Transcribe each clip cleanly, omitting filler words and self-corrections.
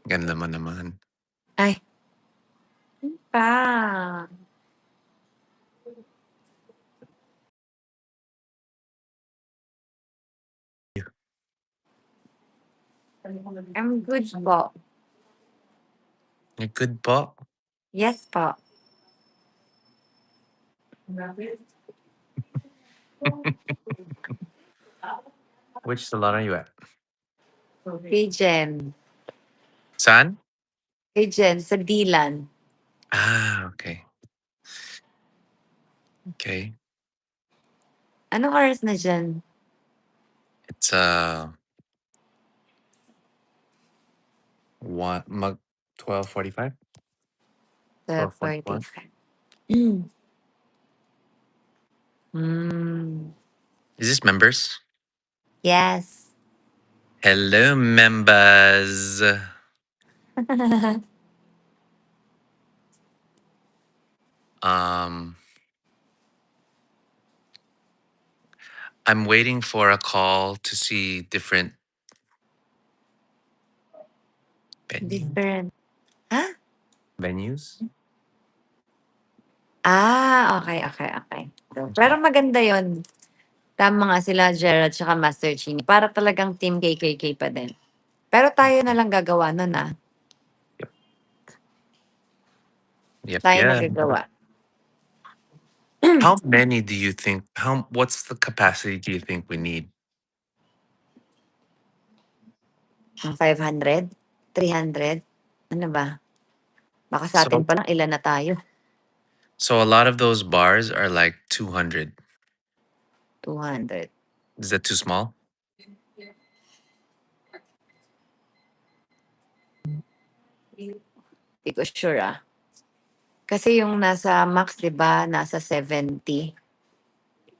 Ganda mo naman. Ay. Pa. I'm good po. You're good po? Yes po. Which salon are you at? Pigeon. Saan? Pigeon sa Dilan. Okay. Okay. Anong oras na dyan? It's 12:45? 12:41? 12:45. Mm. Is this members? Yes. Hello, members. I'm waiting for a call to see different Different. Ha? venues. Okay. Pero maganda yon. Tama nga sila Gerald tsaka Master Chini. Para talagang team KKK pa din. Pero tayo na lang gagawa nun Yep. Tayo Yeah. na gagawa. How many do you think? What's the capacity do you think we need? 500? 300? Ano ba? Baka sa So atin pa lang ilan na tayo. a lot of those bars are like 200. 200. Is that too small? Di ko sure Kasi yung nasa max, di ba, nasa 70.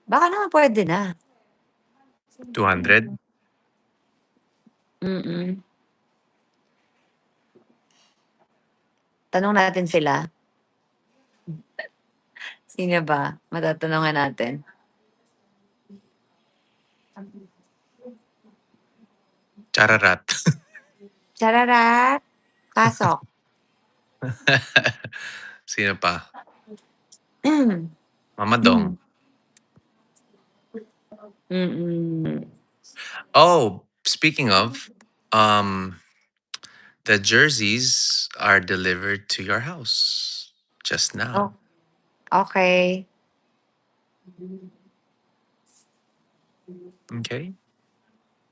Baka naman pwede na. 200? Mm. Tanong natin sila. Sino ba? Matatanungan natin. Chararat. Chararat! Pasok. Sino pa? Mama Dong. Oh, speaking of, the jerseys are delivered to your house just now. Okay. Okay.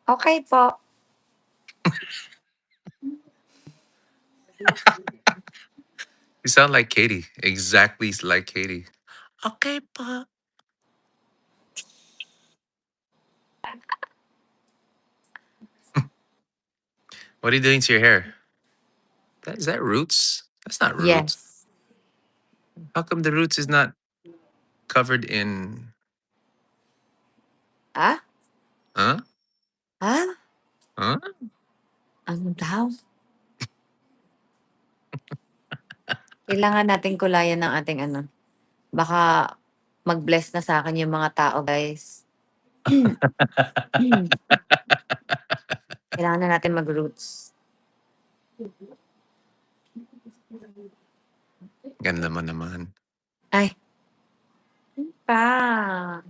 Okay po. You sound like Katie. Exactly like Katie. Okay, pa. What are you doing to your hair? Is that roots? That's not roots. Yes. How come the roots is not covered in? Ah? Huh? Ha? Huh? Ano daw? Kailangan nating kulayan ng ating Baka mag-bless na sa akin yung mga tao, guys. Kailangan na natin mag-roots. Ganda mo naman. Ay. Pa.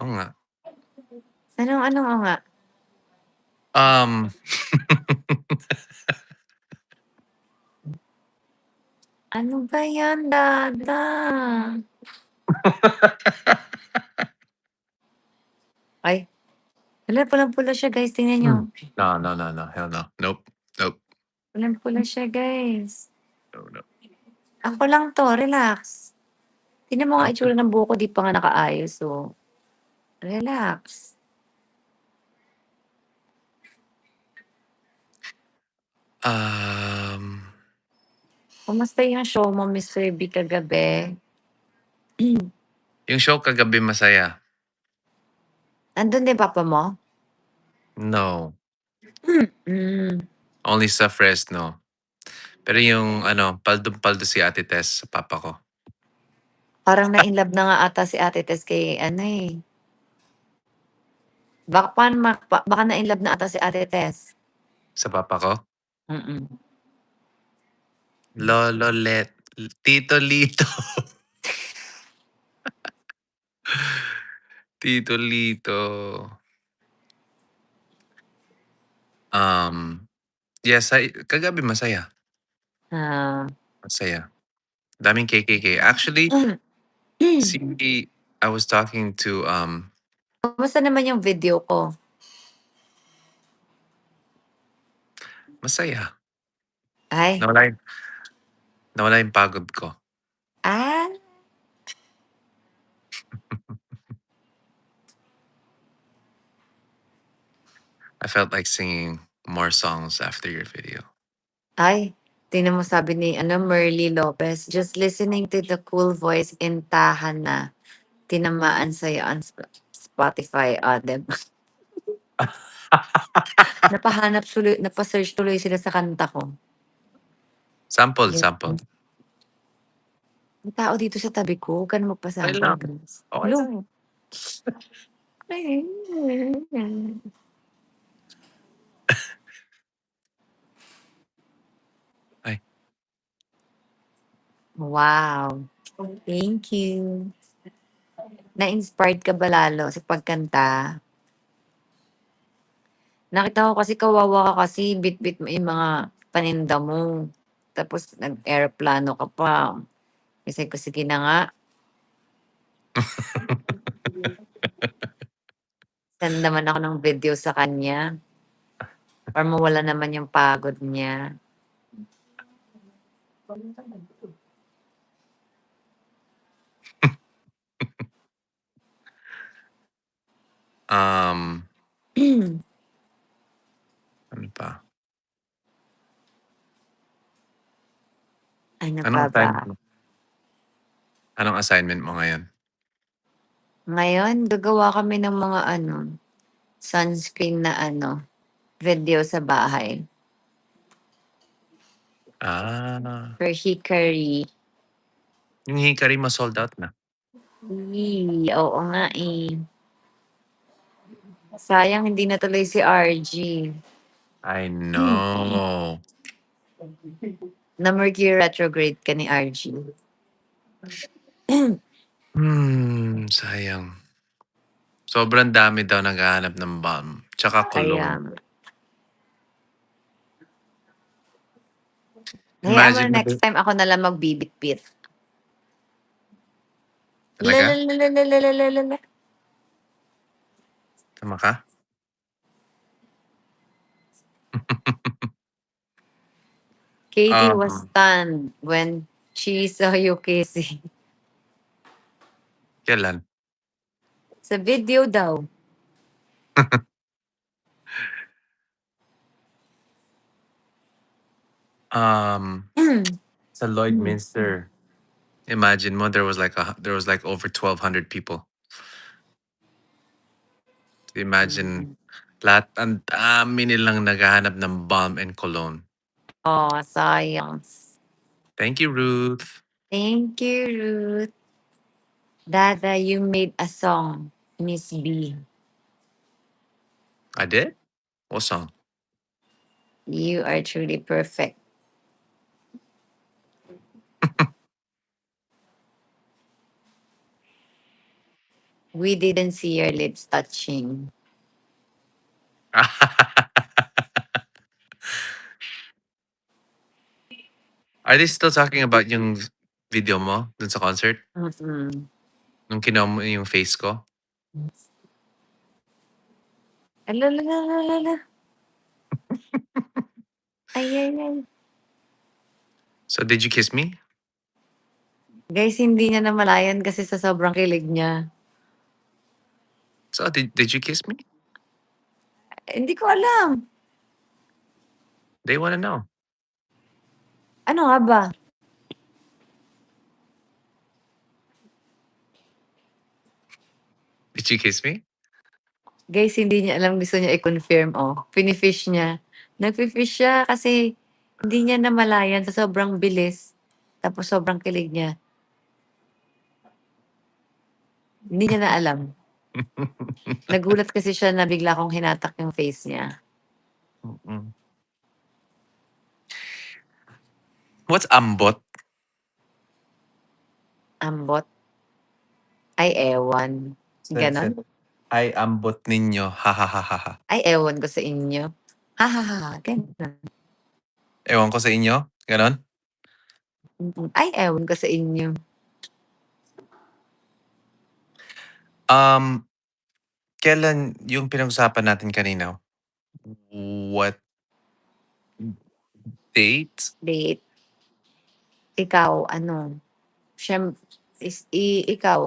Oo nga. Ano nga? Ano ba yan, Dada? Ay. Hala, pulang-pula siya, guys. Tingnan nyo. No. Hell no. Nope. Pulang-pula siya, guys. No. Ako lang to, relax. Tingnan mo nga Okay. itsura ng buko, di pa nga nakaayos, so. Relax. Kumusta yung show mo, Miss Ferby, kagabi? Yung show kagabi masaya. Andun din papa mo? No. Mm. Only sa Fresno. Pero yung ano, paldong-paldo si Ate Tess sa papa ko. Parang na-inlove na nga ata si Ate Tess kay ano, eh, baka na-inlove na ata si Ate Tess. Sa papa ko? Mm. Lolo Tito Lito. Tito Lito. Yes, kagabi masaya. Ah. Masaya. Daming KKK. Actually, si I was talking to, Kumusta naman yung video ko? masaya. Ay, Nawala yung pagod ko. ah, I felt like singing more songs after your video. ay, tingnan mo sabi ni ano, Merly Lopez, "Just listening to the cool voice in tahan na, tinamaan sa'yo on Spotify." Ah, 'di ba? Napa-search tuloy sila sa kanta ko. Sample, Yun. sample. May tao dito sa tabi ko, huwag ka na Okay magpasample lang. please. Okay Hala. lang. Ay, Wow, thank you. Na-inspired ka ba lalo sa pagkanta? Nakita ko kasi kawawa ka kasi bitbit mo yung mga paninda mo. Tapos nag-eroplano ka pa. Kasi ko, sige na nga, send naman ako ng video sa kanya. Para mawala naman yung pagod niya. ano pa? Ano Anong pa ba? assignment mo? Anong assignment mo ngayon? Ngayon, gagawa kami ng mga ano, sunscreen na ano, video sa bahay. Ah, For Hikari. yung Hikari mo sold out na. Oo nga eh. Sayang hindi natuloy si RG. I know. Na Mercury retrograde ka ni RG. Sayang. Sobrang dami daw naghahanap ng balm, tsaka cologne. Kaya, hayaan mo Imagine na mo next time ako na lang magbibitbit. talaga? Lalalalalalalalala. Tama ka? Katie was Um, stunned when she saw you kissing. Kailan? Sa video daw. Sa Lloydminster. Imagine mo there was like over 1,200 people. Imagine lahat ang dami nilang naghahanap ng balm and cologne. Oh, sayang. Thank you, Ruth. Thank you, Ruth. Dada, you made a song, Miss B. I did? What song? You are truly perfect. We didn't see your lips touching. Are they still talking about yung video mo dun sa concert? Mm-mm. Nung kinuha mo yung face ko? Alalalala. Ay, ay, ay. So did you kiss me? Guys, hindi niya namalayan kasi sa sobrang kilig niya. So did you kiss me? Hindi ko alam. They wanna know. Ano nga ba? Did you kiss me? Guys, hindi niya alam, gusto niya i-confirm, oh. Fini-fish niya. Nagfi-fish siya kasi Hindi niya namalayan sa sobrang bilis, tapos sobrang kilig niya, hindi niya na alam. Nagulat kasi siya na bigla kong hinatak yung face niya. Mm. What's ambot? Ambot? Ay ewan, Said, gano'n? "Ay, ambot ninyo, ha, ha, ha, ha, ha." Ay ewan ko sa inyo. Ha, ha, ha, ha, gano'n. Ewan ko sa inyo, gano'n? Ay ewan ko sa inyo. Um, Kailan yung pinag-usapan natin kanina? What date? Date, ikaw ano, ikaw,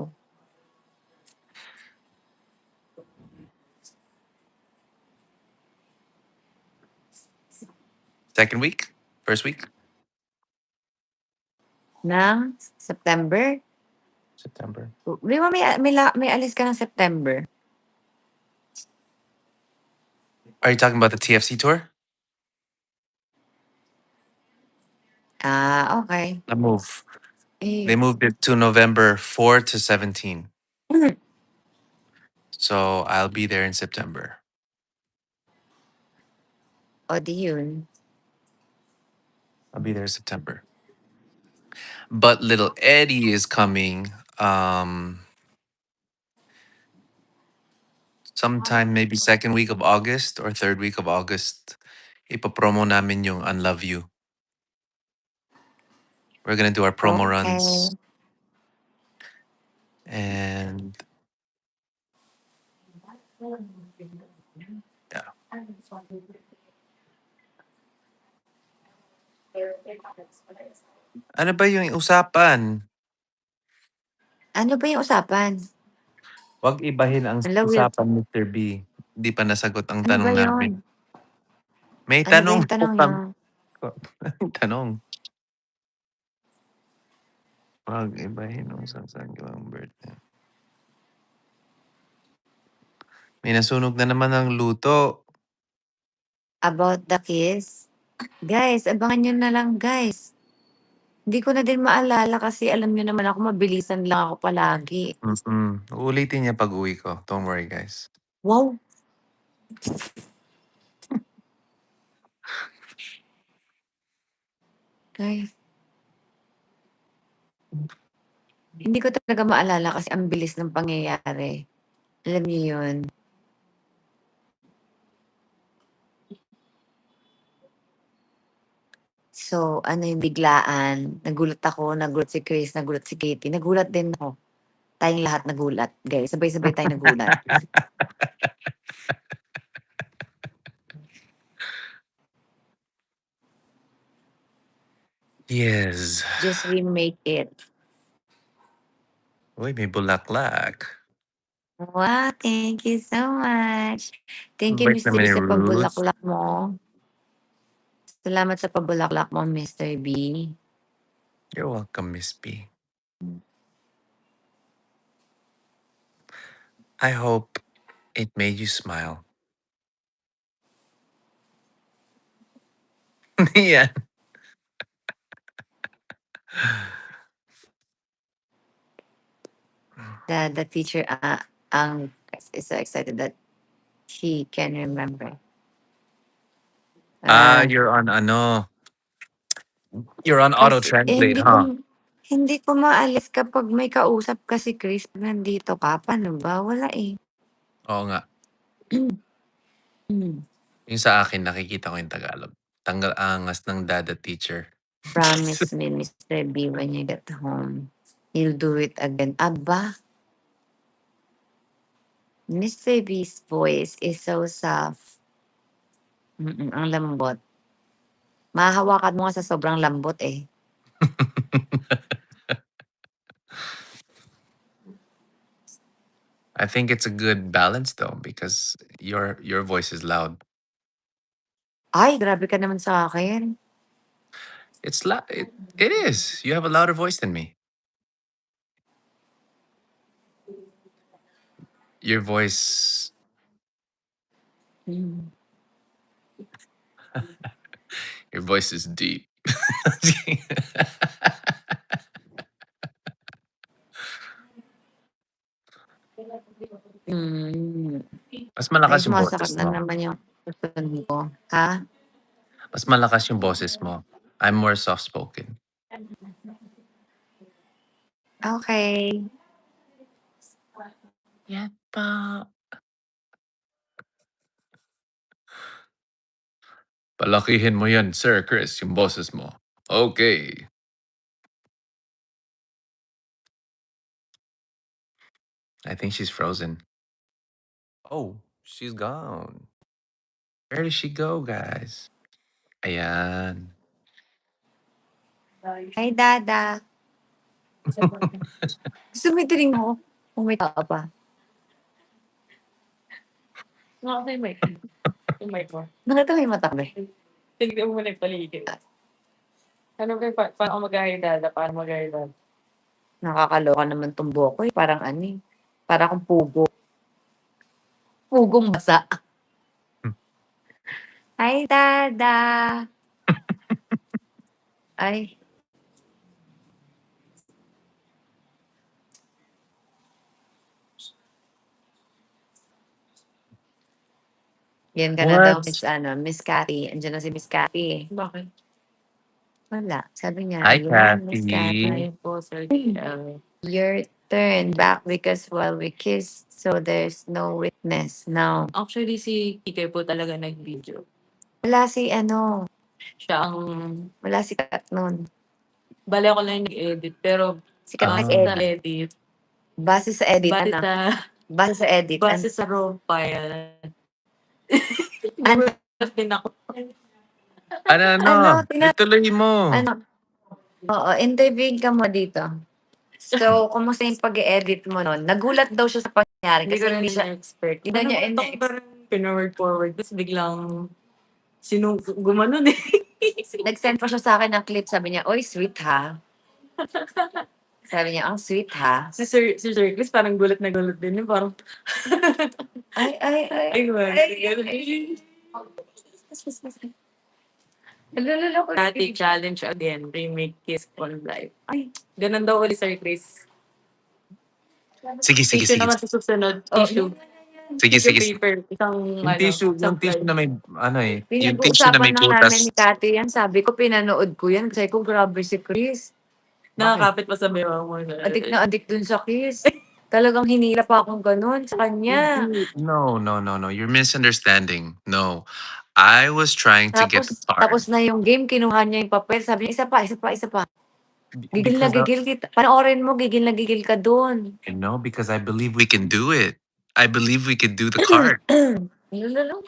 Second week? First week? ng September? September. Di ba may alis ka ng September? Are you talking about the TFC tour? Ah, okey. The move. They Eh, moved it to November 4 to 17. hmm, So I'll be there in September. o di yun. I'll be there in September. But little Eddie is coming sometime maybe second week of August or third week of August. Ipapromo namin yung Unlove You. We're gonna do our promo runs Okey. and yeah. Ano ba yung usapan? Ano ba yung usapan? Wag ibahin ang Hala weird, usapan, Mr. B. Hindi pa nasagot ang ano ba tanong yun? namin. May Ano ba tanong yung po tanong niyo? kami. Tanong. Wag ibahin ang sasagawang birthday. May nasunog na naman ang luto. About the kiss? Guys, abangan niyo na lang guys. Hindi ko na din maalala kasi alam niyo naman ako mabilisan lang ako palagi. Uulitin niya pag-uwi ko. Don't worry, guys. Wow! Guys, hindi ko talaga maalala kasi ang bilis ng pangyayari. Alam niyo yun? So, ano yung biglaan, nagulat ako, nagulat si Chris, nagulat si Katie, nagulat din ako. Tayong lahat nagulat, guys. Sabay-sabay tayong nagulat. Yes. Just remake it. Uy, may bulaklak. Wow, thank you so much. Thank you, Bait Mr. B, naman ni sa Ruth. pabulaklak mo. Salamat sa pabulaklak mo, Mr. B. You're welcome, Miss B. I hope it made you smile. Yeah. The teacher is so excited that he can remember. Ah, You're on ano, you're on auto kasi translate, huh? hindi ko maalis kapag may kausap kasi Chris 'pag nandito ka. Paano ba? Wala, eh. Oo nga. Hmm. Yung sa akin nakikita ko yung Tagalog. Tanggal angas ng dada teacher. Promise me, Mr. B, when you get home, you'll do it again. Aba, Mr. B's voice is so soft. Ang lambot. Mahahawakan mo nga sa sobrang lambot, eh. I think it's a good balance though because your voice is loud. Ay, grabe ka naman sa akin. It's loud. It is. You have a louder voice than me. Your voice. Hmm. Your voice is deep. Mas Ay, malakas yung sumasakit boses na mo. naman yung puson ko. Ha? Mas malakas yung boses mo. I'm more soft-spoken. Okay. Yan pa. Palakihin mo yan, Sir Chris, yung boses mo. Okay. I think she's frozen. Oh, she's gone. Where did she go, guys? Ayan. Hi, Dada. Gusto mo itiring mo kung may tao pa? Okay, mic. Yung mic mo. Nakita mo yung mata ko ba? Tignan mo muna yung paligid. Ano ba, paano mag-ahidada? Paano mag-ahidada? Nakakaloka naman tong buhok ko eh. Parang ano eh. Parang akong pugo. Pugong basa. Hi, Dada. Ay. Yan ka na daw, What? Miss Cathy. Andiyan na si Miss Cathy. Bakit? Wala. Sabi niya, Hi, yan, Miss Cathy. Kathy. Ayun po, Sir DL. Your turn back because while we kiss, so there's no witness now. Actually, si Kike po talaga nag-video. Wala si ano, Siya ang... wala si Kat nun. Bale ako lang yung nag-edit. Pero Si Kat base nag-edit. sa edit, Base sa edit, base ano? sa, Base sa edit, base sa raw file. Ano? Gulat din ako. Ano? Tina- Ituloy mo. ano? Oo, interviewin ka mo dito. So, kumusta yung pag-edit mo nun? Nagulat daw siya sa pangyayari Hindi kasi ko rin hindi siya, na-expert. hindi daw niya Parang in-expect. parang pinaword forward. Tapos biglang gumanon eh. Nag-send pa siya sa akin ng clip. Sabi niya, oy, sweet ha. Sabi niya, ang sweet ha. Si Sir Chris parang gulat na gulat din. Yung parang, Ay. ay, Lululok ko. Dati challenge again, remake Kiss on Live. Ay, ganun daw ulit Sir Chris. Sige. Tissue naman sa susunod. Oh, Tissue. Sige. Paper. Isang, Yung tissue supply. na may, yung tissue na Pinag-uusapan may na namin ni butas. Kati yan. Sabi ko, pinanood ko yan. Sabi ko, grabe si Chris. Nakakapit pa sa bewa mo. Adik na adik dun sa Kiss. Talagang hinila pa akong ganun sa kanya. No. You're misunderstanding. No. I was trying to get the Tapos card. na yung game, kinuha niya yung papel. Sabi niya, isa pa. Gigil na Because gigil kita. Panoorin mo, gigil na gigil ka dun. because I believe we can do it. I believe we could do the card. Lululok.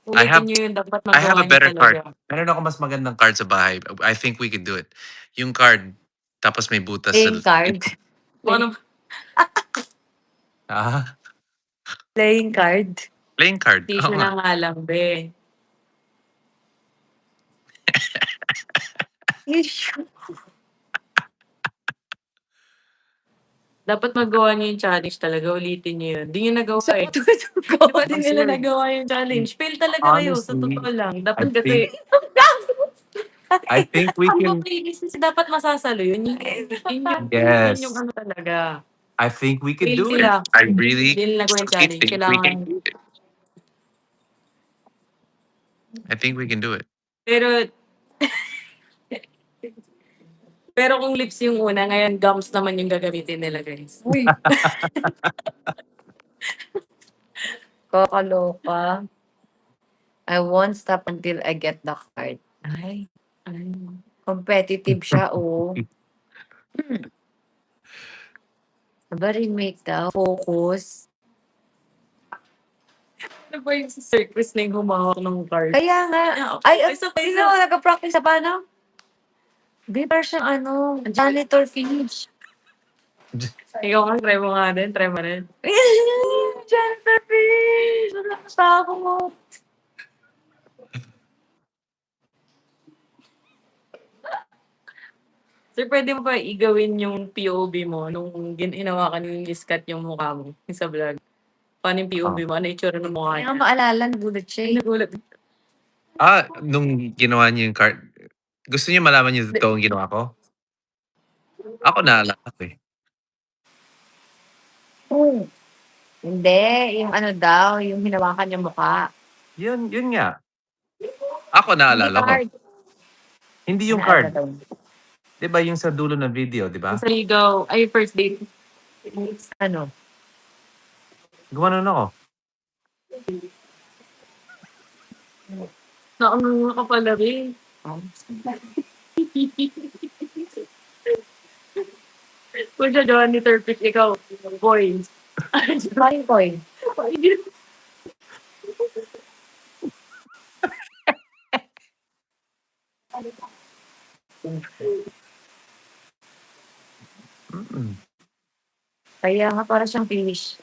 I have- Ulitin nyo yun, dapat I have magawa a better nyo card. talaga. Meron ako mas magandang card sa bahay. I think we could do it. Yung card, tapos may butas. Playing card. Kung ano, Ah, Playing card. playing card. tissue Oo nga. na nga lang, be. Dapat magawa nyo yung challenge talaga. Ulitin nyo yun. Di nyo nagawa eh. Di ba di nila Honestly. nagawa yung challenge? Fail talaga kayo. Sa Honestly, totoo lang. Dapat I kasi... I think we Ang can. makinis kasi dapat masasalo yun. Yun Yes. yung ano talaga. I think we could Fail do sila. it. I really Hindi nila nagawa yung challenge. think we Kailangan... can do it. I think we can do it. Pero... Pero kung lips yung una, ngayon gums naman yung gagamitin nila, guys. Uy. Kakaloka. I won't stop until I get the card. Ay. Competitive siya, oh. Aba, remake daw. Focus. Ano ba yung si Sir Chris na yung humawak ng card? Kaya nga. Ay, Isa pa, sino nag-practice sa paano? Di ba siyang ano, janitor finish. Ikaw nga, try mo nga din. Try mo rin. Janitor finish! Wala pa ako mo. Sir, pwede mo ba igawin yung POV mo nung ginawa ka ni Miss Kat yung mukha mo yung sa vlog? Paano yung POV mo? Ano yung itsura ng mukha Kaya niya? nga maalala, nagulat siya Ay, eh. nagulat. Nung ginawa niyo yung card, gusto niyo malaman yung totoong ginawa ko? Ako naalala ko, eh. Hindi, yung ano daw, yung hinawakan yung mukha. Yun nga. Ako Hindi naalala ko. card. Hindi yung Ano card. daw? 'Di ba yung sa dulo ng video, 'di ba? Sa ligaw, ay first date. Ano? Gumanon ako. Naano ka pala, be. Oh. Kung siya Johan ni Turkish, ikaw, boy. Bakit ko eh? Mm. Kaya nga para siyang fish.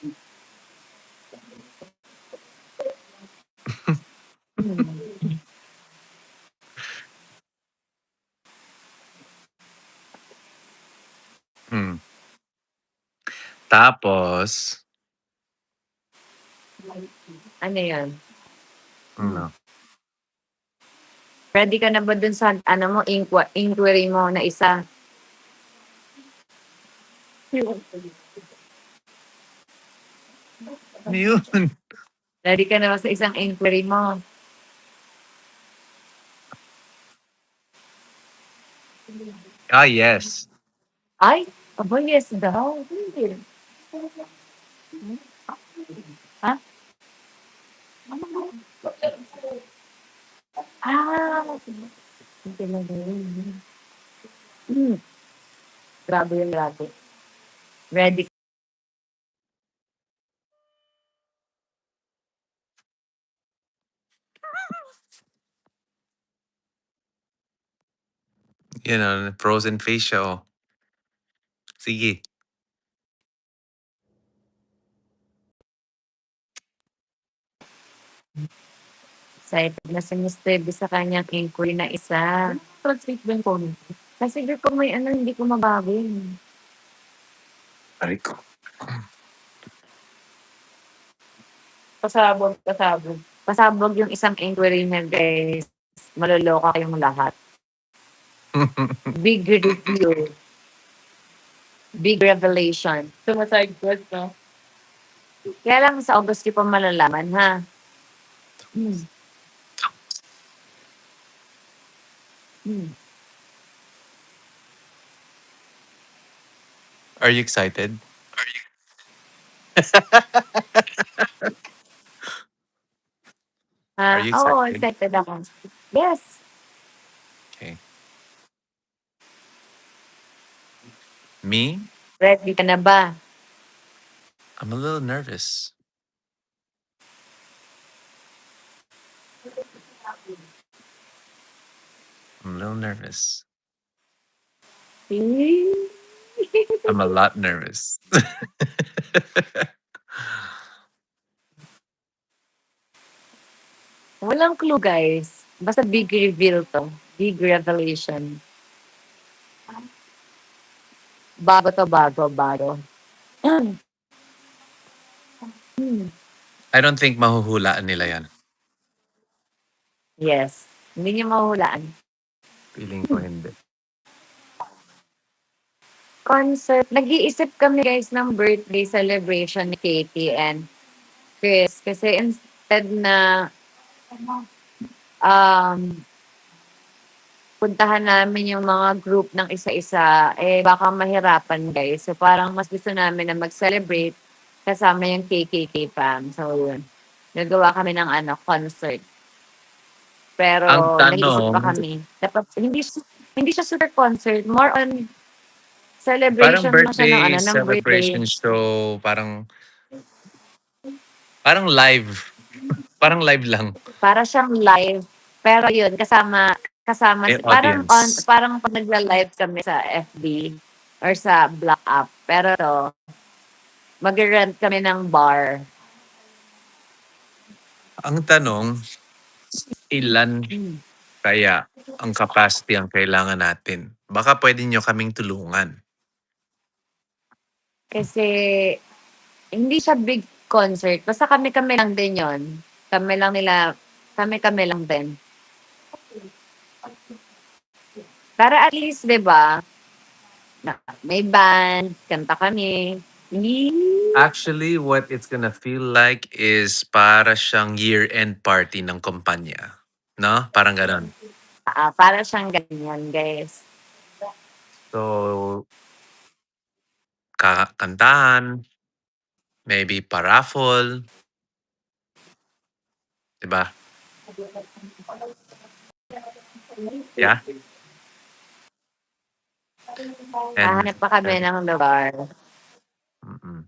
Hmm. Tapos, Ano yan? ano? Ready ka na ba dun sa ano mo, inquiry mo na isa? Ano yun? Ready ka na ba sa isang inquiry mo? Yes. Ay, aba yes daw. Hindi. Ha? Hindi lang yun. Grabe yung grabe. Ready. Frozen face siya, oh. Sige. Excited na si Miss Teddy sa kanyang inquiry na isa. Translate ba yung phone? Kasi girl, kung may ano, hindi ko mabago yun. Aray ko. Pasabog, pasabog. Pasabog yung isang inquiry niya, guys. Maloloka kayong lahat. Big review. Big revelation. Sumaside quest, no? Kaya lang sa August ko pa malalaman, ha? Are you excited? Are you Oo, excited? excited ako. Yes. Okay. Me? Ready ka na ba? I'm a little nervous. I'm a little nervous. I'm a lot nervous. Walang clue, guys. Basta big reveal to. Big revelation. Bago to, bago. I don't think mahuhulaan nila yan. Yes. Hindi niyo mahulaan. Feeling ko hindi. Concert. Nag-iisip kami, guys, ng birthday celebration ni Katie and Chris. Kasi instead na puntahan namin yung mga group ng isa-isa, baka mahirapan, guys. So, parang mas gusto namin na mag-celebrate kasama yung KKK fam. So, yun. Nagawa kami ng concert. Pero, Ang nag-iisip pa tanong, kami. Dapat, hindi siya super concert. More on parang celebration lang siya ng, birthday ng birthday. celebration show, parang live. Parang live lang. Para siyang live. Pero yun, kasama May parang audience. pag nagla-live kami sa FB or sa Black App. Pero to, mag-rent kami ng bar. Ang tanong, ilan kaya ang capacity ang kailangan natin? Baka pwede nyo kaming tulungan. Kasi hindi siya big concert. Basta kami lang din yon. Kami lang din. Para at least, 'di ba, may band, kanta kami. Yee! Actually, what it's gonna feel like is para siyang year-end party ng kumpanya. No? Parang ganon. Para siyang ganyan, guys. So, kakantahan, maybe pa-raffle, 'di ba? Yeah? And Hahanap pa kami ng lugar. mm.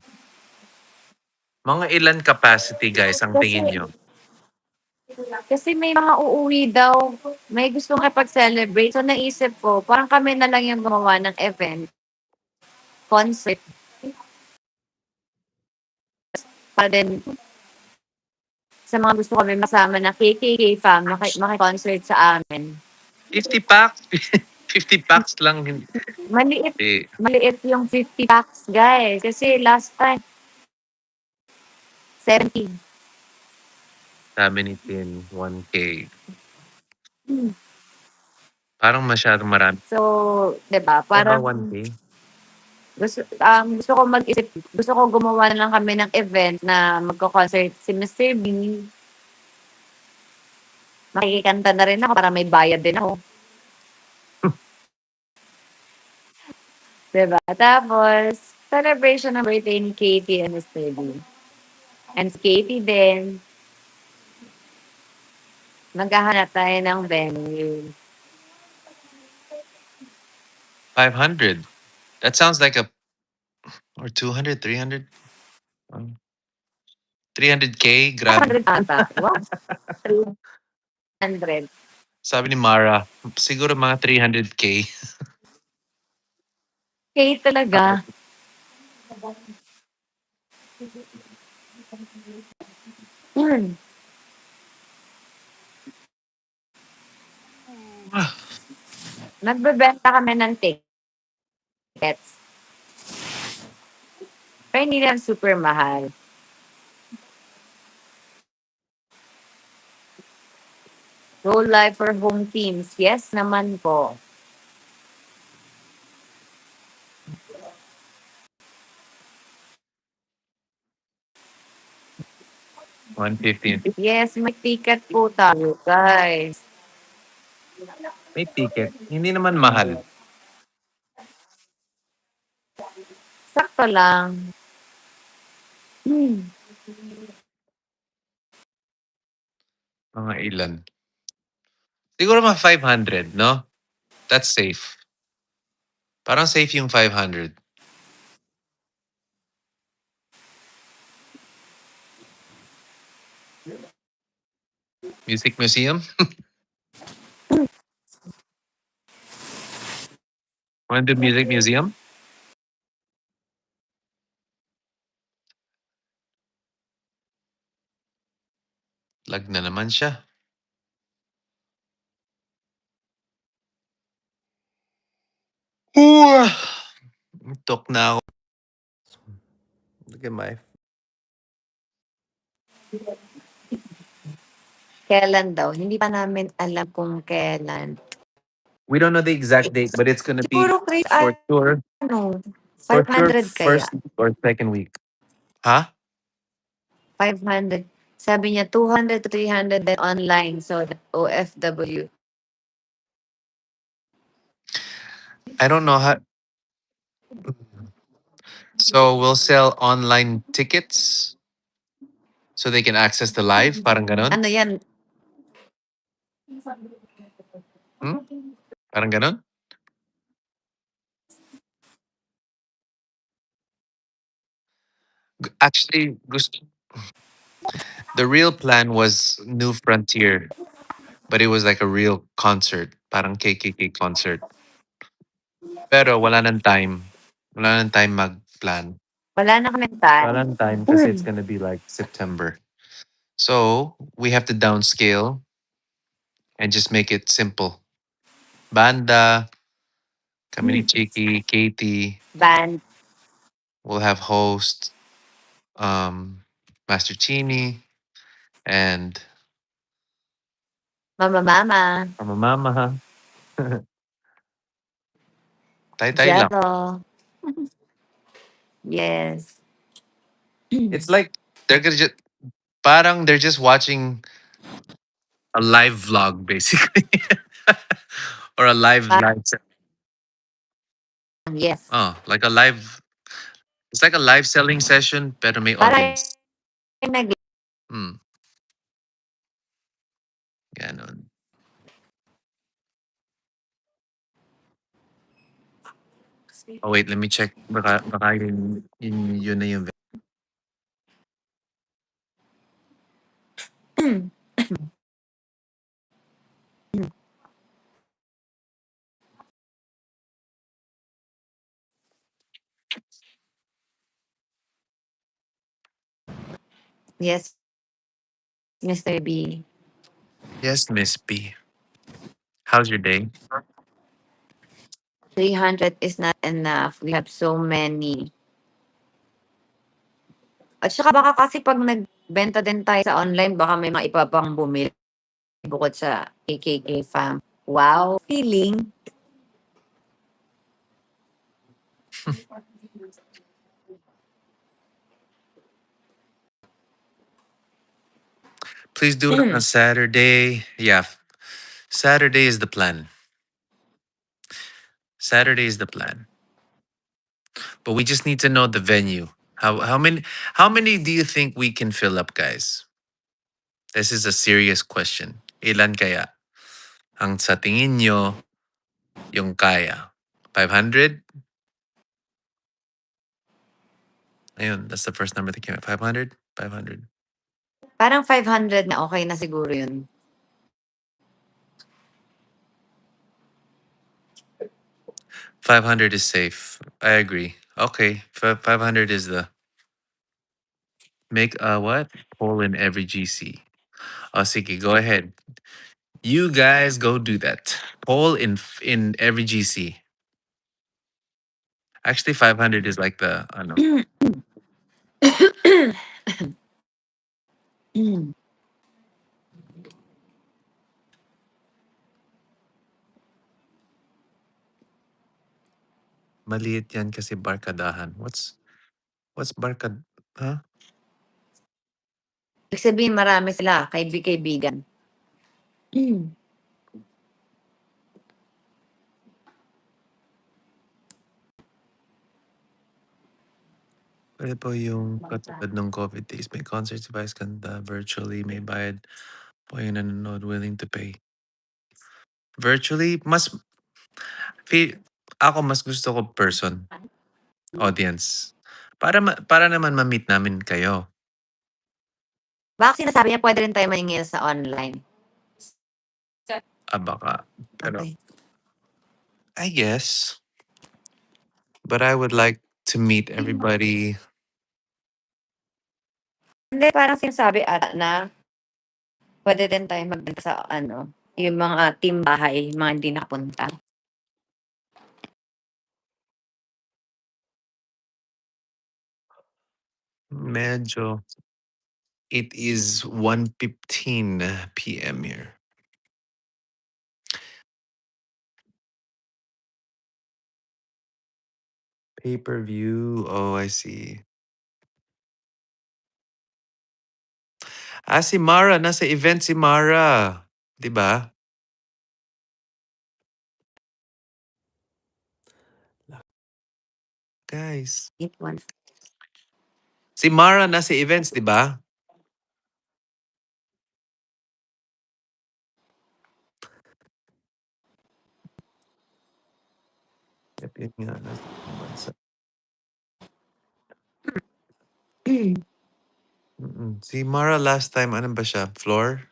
Mga ilan capacity, guys, ang tingin Kasi niyo? kasi may mga uuwi daw, may gustong makipag-celebrate. So, naisip ko, parang kami na lang yung gumawa ng event, concert, para din sa mga gusto kami masama na KKK fam, maki-concert sa amin. 50 packs? 50 packs lang. Maliit, Eh, maliit yung 50 packs, guys. Kasi last time, 70. sabi ni Tin, 1K. Parang masyadong marami. So, 'di ba? Ano ba Parang 1K? gusto ko mag-isip, gusto ko gumawa na lang kami ng event na magko-concert si Mr. B. Makikikanta na rin ako para may bayad din ako. 'Di ba? Tapos, celebration ng birthday ni Katie and Mr. B. And si Katie din, maghahanap tayo ng venue. 500. That sounds like a, or 200, 300? 300K? Grabe. 100 ata. Wow. 300. Sabi ni Mara, siguro mga 300K. Kate talaga. Yun. Nagbebenta kami ng tickets. Pero hindi lang super mahal. Go live for home teams. Yes naman po. $150. Yes, may ticket po tayo, guys. May ticket. Hindi naman mahal. Sakto lang. Mga ilan. Siguro mga 500, no? That's safe. Parang safe yung 500. Music Museum? Want to do Music Museum? Lag na naman siya. Tok na ako. Look at my... Kailan daw? Hindi pa namin alam kung kailan. We don't know the exact date, but it's gonna be Siguro, Chris, for sure. ano, For sure, 500 kaya? first or second week. Huh? 500. Sabi niya, 200 to 300 then online. So, OFW. I don't know how. So we'll sell online tickets so they can access the live. Parang ganon? Ano yan? Parang ganon? Actually, the real plan was New Frontier, but it was like a real concert. Parang KKK concert. Pero wala nang time. Wala nang time mag-plan. Wala na kami time. Wala nang time kasi it's gonna be like September. So we have to downscale and just make it simple. Banda, kami ni Chiki, Katie, Band. we'll have host, Master Chini, and Mama. Mama, Tay-tay lang. Jello. Yes. It's like they're gonna just parang they're just watching a live vlog basically. Or a live Yes. like a live it's like a live selling session pero may Parang audience. nag Hmm, gano'n. Oh wait, let me check. Baka yun na yung yes, Mr. B. Yes, Miss B. How's your day? 300 is not enough. We have so many. At saka baka kasi 'pag nagbenta din tayo sa online baka may mga iba pang bumili bukod sa KKK fam. Wow, feeling. Please do it on a Saturday. Yeah, Saturday is the plan. Saturday is the plan. But we just need to know the venue. How many do you think we can fill up, guys? This is a serious question. Ilan kaya ang sa tingin nyo yung kaya? 500? Ayun, that's the first number that came out. 500? 500. Parang 500 na okey na siguro yun. 500 is safe. I agree. Okay, 500 is the make a what? Poll in every GC. Oh, sige, go ahead. You guys go do that. Poll in every GC. Actually, 500 is like the ano. Maliit yan kasi barkadahan. What's barkad? Huh? Ibig sabihin marami sila, kaibigan. Pwede po yung katulad ng COVID days. May concerts device ganda virtually. May bayad po yung nanonood willing to pay. Virtually, ako mas gusto ko person, audience. Para naman ma-meet namin kayo. Baka sinasabi niya puwede rin tayo maningil sa online. Baka. Pero Okey. I guess. But I would like to meet everybody. Hindi, parang sinasabi ata na puwede din tayo magbenta sa ano, yung mga team bahay, mga hindi nakapunta. Medyo. It is 1:15 PM here. Pay-per-view. Oh, I see. Si Mara. Nasa event si Mara. 'Di ba? Guys. It one Si Mara nasa events, 'di ba? Yun nga, nasa ibang bansa. Si Mara last time, ano ba siya? Floor?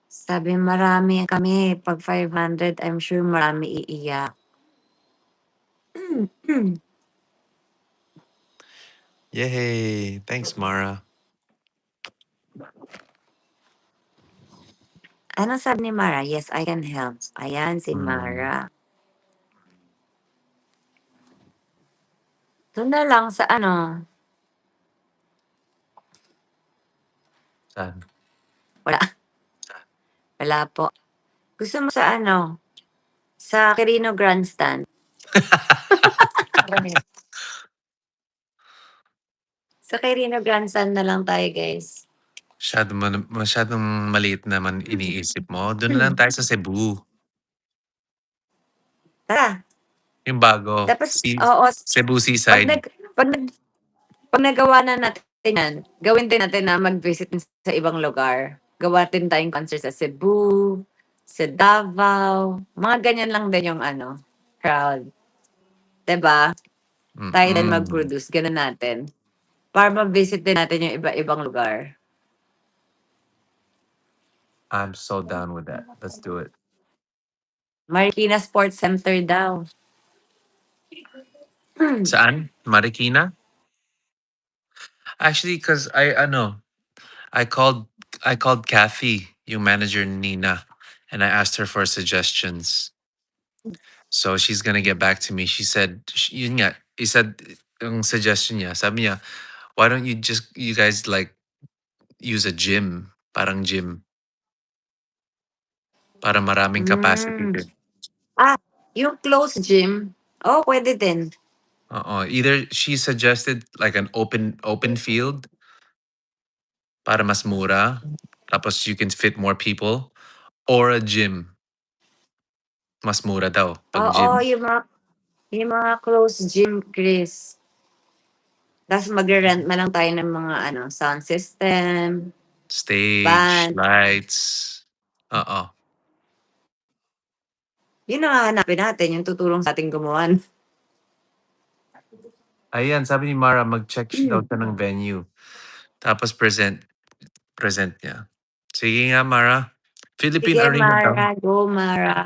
Sabi marami kami, 'pag 500 I'm sure marami iiyak. Yay! Thanks, Mara. Anong sabi ni Mara? "Yes, I can help." Ayan si Mara. Dun na lang sa ano, Saan? wala, wala po. Gusto mo sa ano, sa Quirino Grandstand. Sa Quirino Grandstand na lang tayo, guys. Masyadong maliit naman iniisip mo. Do'n na lang tayo sa Cebu. Tara, Yung bago, tapos oo, Cebu pag Seaside. nag pag nag pag nagawa na natin yan, gawin din natin na mag-visit sa ibang lugar. Gawa din tayong concert sa Cebu, sa Davao, mga ganyan lang din yung ano, crowd. 'Di ba? Tayo din Mm. mag-produce, gano'n natin. Para ma-visit din natin yung iba-ibang lugar. I'm so down with that. Let's do it. Marikina Sports Center daw. Saan? Marikina? Actually, 'cause I called I called Kathy, yung manager ni Nina, and I asked her for suggestions. So she's gonna get back to me. She said, yun nga, he said, yung suggestion niya, sabi niya, why don't you guys like use a gym, parang gym, para maraming capacity Hmm. din. Ah, yung closed gym, oh, pwede din. Oo, either she suggested like an open field para mas mura, tapos you can fit more people, or a gym, mas mura daw 'pag Oo, gym. yung mga closed gym, Chris. Ta's magre-rent na lang tayo ng mga ano, sound system, Stage, band. lights, oo. Yun ang hahanapin natin, yung tutulong sa'ting gumawa. Ayan, sabi ni Mara mag-check daw siya ng venue, tapos present niya. Sige nga Mara, Philippine Sige, Arena daw. Mara, go Mara.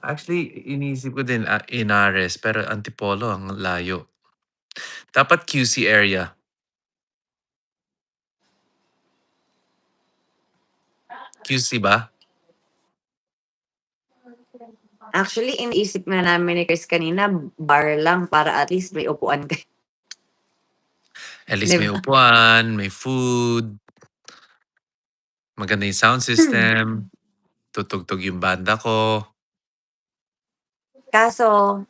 Actually, iniisip ko din, Inares, pero Antipolo ang layo. Dapat QC area. QC ba? Actually, iniisip na namin ni Chris kanina, bar lang para at least may upuan kayo, At 'di least may ba? upuan, may food, maganda yung sound system, tutugtog yung banda ko, Kaso,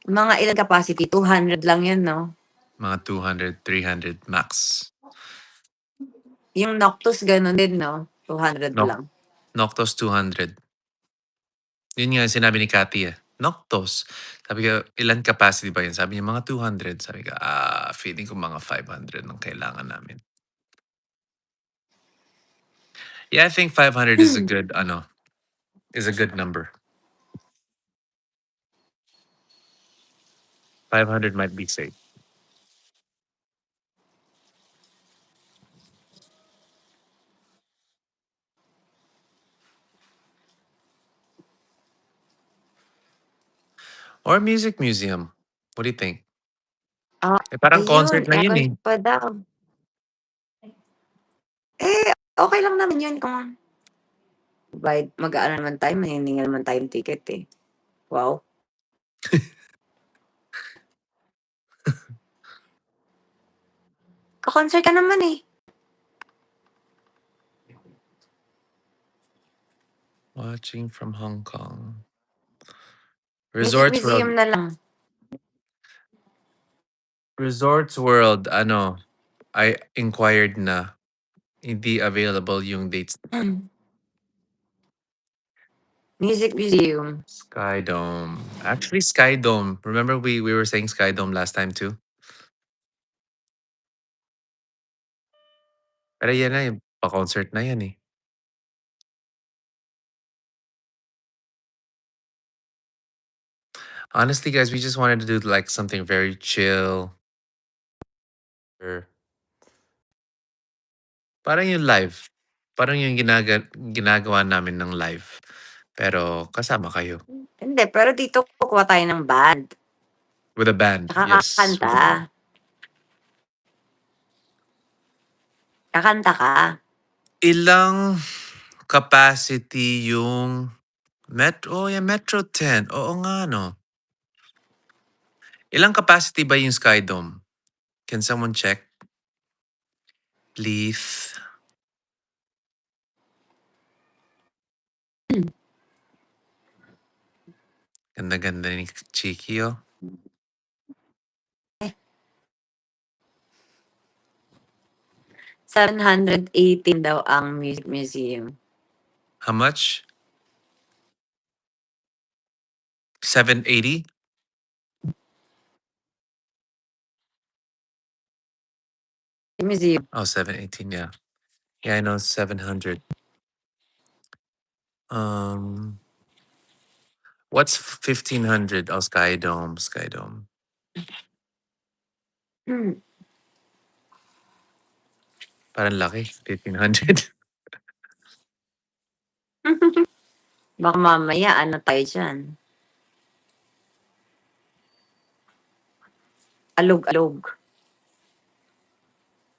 mga ilang capacity, 200 lang yun, 'no? mga 200, 300 max. Yung Noctus gano'n din, 'no? 200 Noc lang. Noctos 200. Yun nga yung sinabi ni Cathy, eh. Noctos. Sabi ko, "Ilan capacity ba yun?" Sabi niya, "Mga 200." Sabi ko, feeling ko mga 500 ang kailangan namin." Yeah, I think 500 is a good is a good number. 500 might be safe. Or music museum. What do you think? Ah, Eh, parang ayun, concert na yun, eh. pa daw. Eh, okey lang naman yun kung mag-aano naman tayo, mangingi naman tayong ticket, eh. Wow. Ko-concert ka naman, eh. Watching from Hong Kong. Music Resorts museum World na lang. Resorts World, I inquired na. Hindi available yung dates. Music museum. Sky Dome. Actually, Sky Dome. Remember we were saying Sky Dome last time too? Pero yan na, yung pa-concert na yan, eh. Honestly, guys, we just wanted to do like something very chill. Or parang yung live. Parang yung ginagawa namin ng live. Pero kasama kayo. Hindi, pero dito kukuha tayo ng band, With a band. tsaka Yes, with a band. Kakanta ka. Ilang capacity yung Metro 10. Oo nga, no? Ilang capacity ba yung Sky Dome? Can someone check? Please. Ganda-ganda ni Chiki, oh. $718 daw ang music museum. How much? 780? Museum. Oh, 718, yeah. Yeah, I know 700. What's 1500? Oh, Sky Dome, Sky Dome. Hmm. Parang laki, 1500. Baka mamaya ano tayo diyan, alog-alog.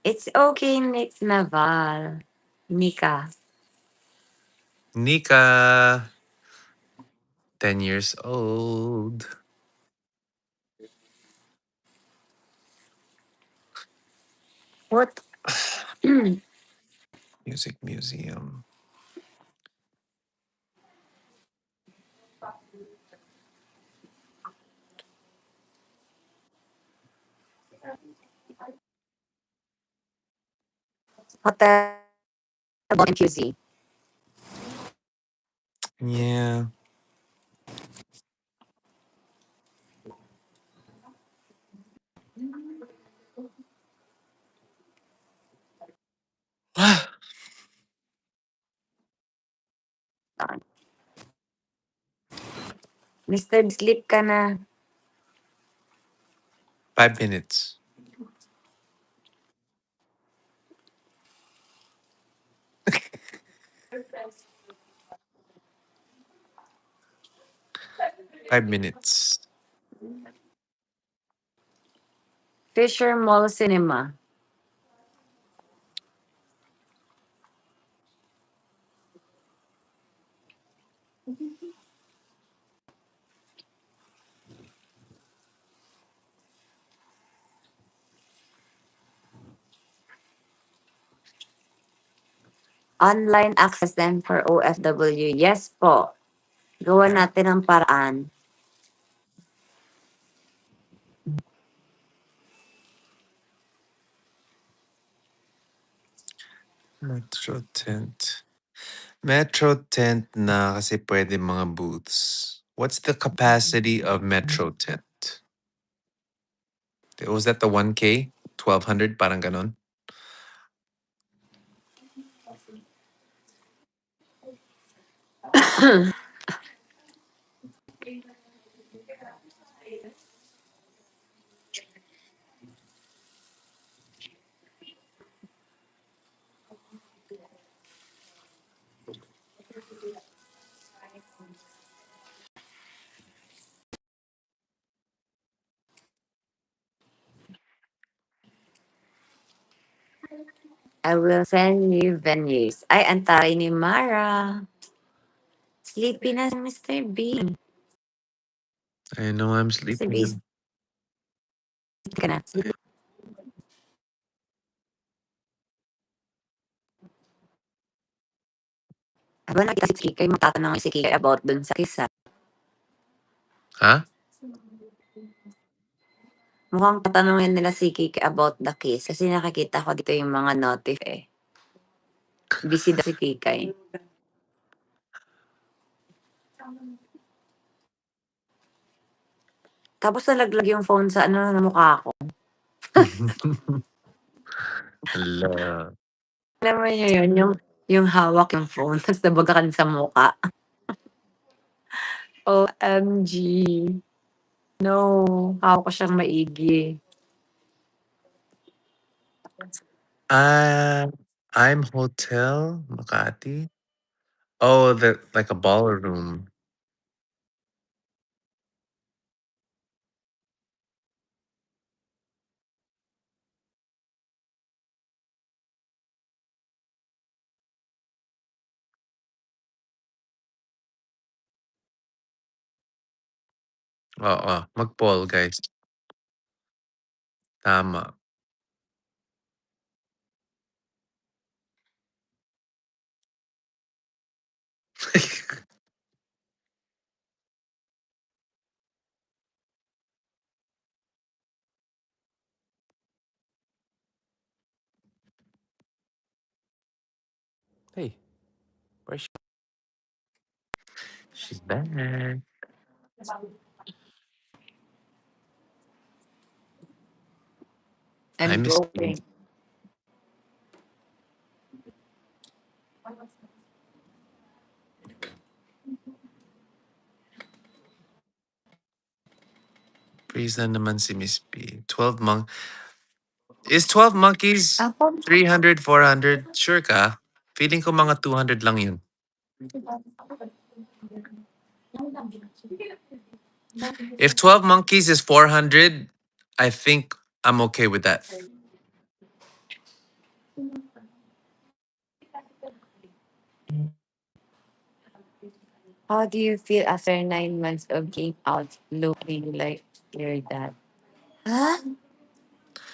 It's okay, Nick Naval. Nika. Nika, 10 years old. What? Music Museum. Hotel QC. Yeah. Mister, sleep ka na. 5 minutes. Five minutes. Fisher Mall Cinema. Online access din for OFW. Yes po. Gawa Yeah. natin ang paraan. Metro tent. Metro tent na kasi pwede mga booths. What's the capacity of Metro tent? Was that the 1K? 1200? Parang ganon? I will send you venues. Ay, antay ni Mara. Sleepy na si Mr. B. I know I'm Mr. B, sleeping. sleep ka na. Aba, nakita si Kikay, magtatanong si Kikay about dun sa kisa. Huh? Mukhang tatanungin nila si Kikay about the kiss kasi nakikita ko dito yung mga notif eh. Busy daw si Kikay. Tapos nalaglag yung phone sa ano na mukha ko. Hala. Alam mo yun, yung hawak yung phone tapos nabagakan sa mukha. OMG. No, hawak ko siyang maigi. I'm Hotel Makati. Oh, the like a ballroom. Oo, mag-poll guys. Tama. Hey, where's she? She's back. Hi, I'm Miss B. going. Praise na naman si Miss B. 12 monk. Is 12 monkeys Ako, 300, 400? Sure ka? Feeling ko mga 200 lang yun. If 12 monkeys is 400, I think I'm okay with that. how do you feel after 9 months of being out looking like your dad? Ha?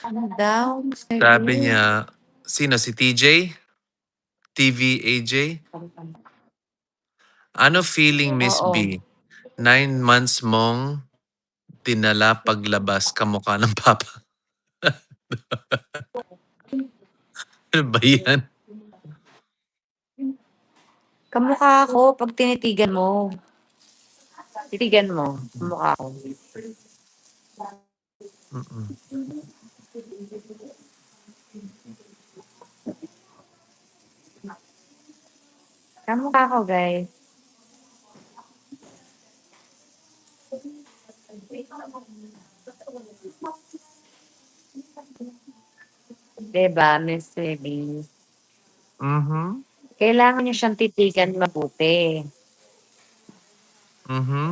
Ano daw? Sabi Seryo? niya, sino si TJ? TVAJ? Ano feeling, Miss Oo. B? 9 months mong dinala paglabas kamukha ng papa. Ano ba yan? Kamukha ko pag tinitigan mo. Titigan mo. Kamukha ko. Mm-mm. Kamukha ko, guys. Diba, Miss Baby? Mm-hmm. Kailangan niyo siyang titigan mabuti. Mm-hmm.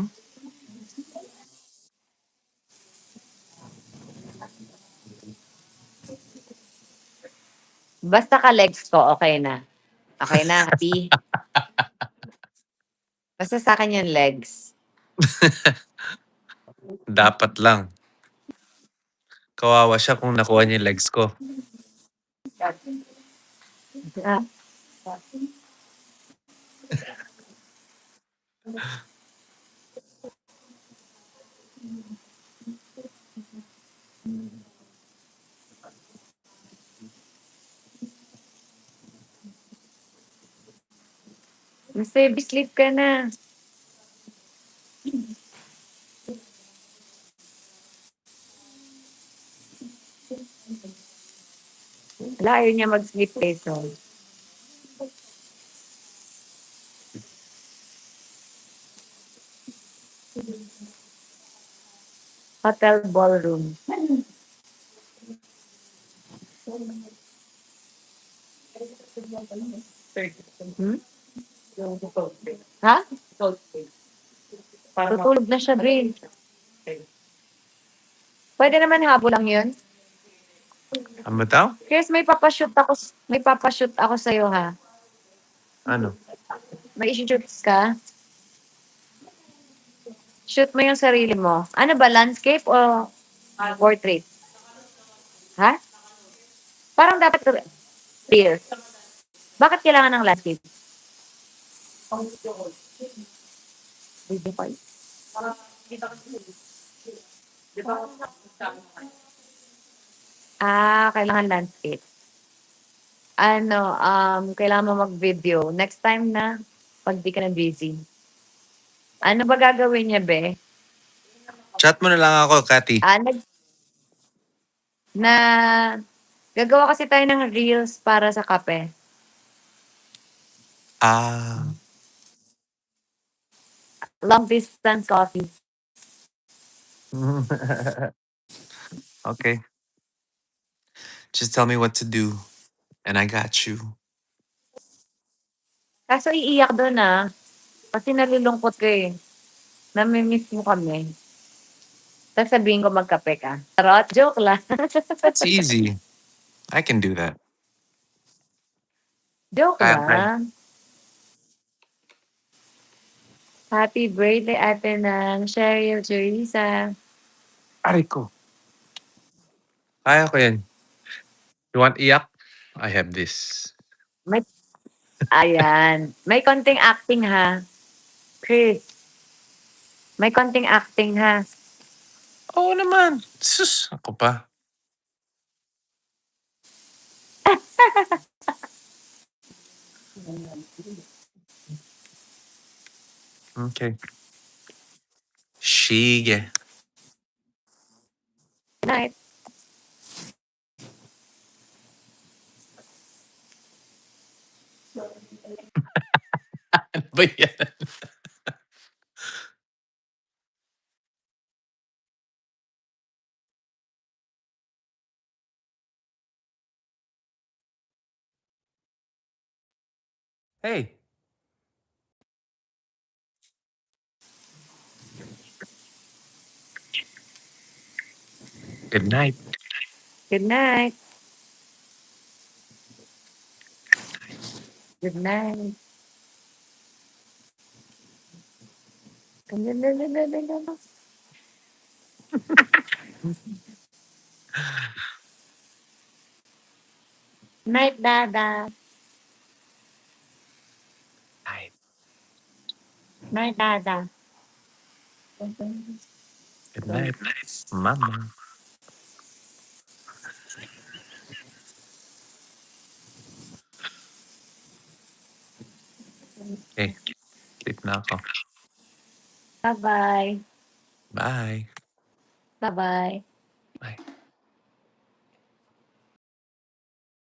Basta ka-legs ko, okay na. Okay na, happy? Basta sa akin yung legs. Dapat lang. Kawawa siya kung nakuha niya yung legs ko. Ah, Miss Baby, sleep ka na. Wala, ayaw niya mag-sleep eh, so. Hotel ballroom. Hmm? Ha? Tutulog na siya, Brain. Pwede naman habo lang yun. Ano daw? Chris, may papashoot ako sa'yo, ha? Ano? May shoot ka? Shoot mo yung sarili mo. Ano ba, landscape o portrait? Ha? Parang dapat real. Bakit kailangan ng landscape? Video call. Kailangan landscape. Kailangan mo mag-video. Next time na, pag di ka na busy. Ano ba gagawin niya, be? Chat mo na lang ako, Kati. Ah, nag, na, gagawa kasi tayo ng reels para sa kape. Ah. Long distance coffee. Okay. Just tell me what to do and I got you. Kaso iiyak doon kasi nalulungkot ko eh. Namimiss mo kami. Tapos sabihin ko magkape ka. Charot, joke lang. That's easy. I can do that. Joke I lang. Happy birthday, Ate Nang. Cheryl Teresa. Aray ko. Kaya ko yan. You want iyak? I have this. May, Ayan. May konting acting ha. Chris, may konting acting ha. Oo naman. Sus, ako pa. Okay. Sige. Good night. Ano ba yan? Hey. Good night. Good night. Good night. Night, Dada. Night. Night, Dada. Good night, mama. Okay. Sleep na ako. Bye-bye. Bye. Bye-bye.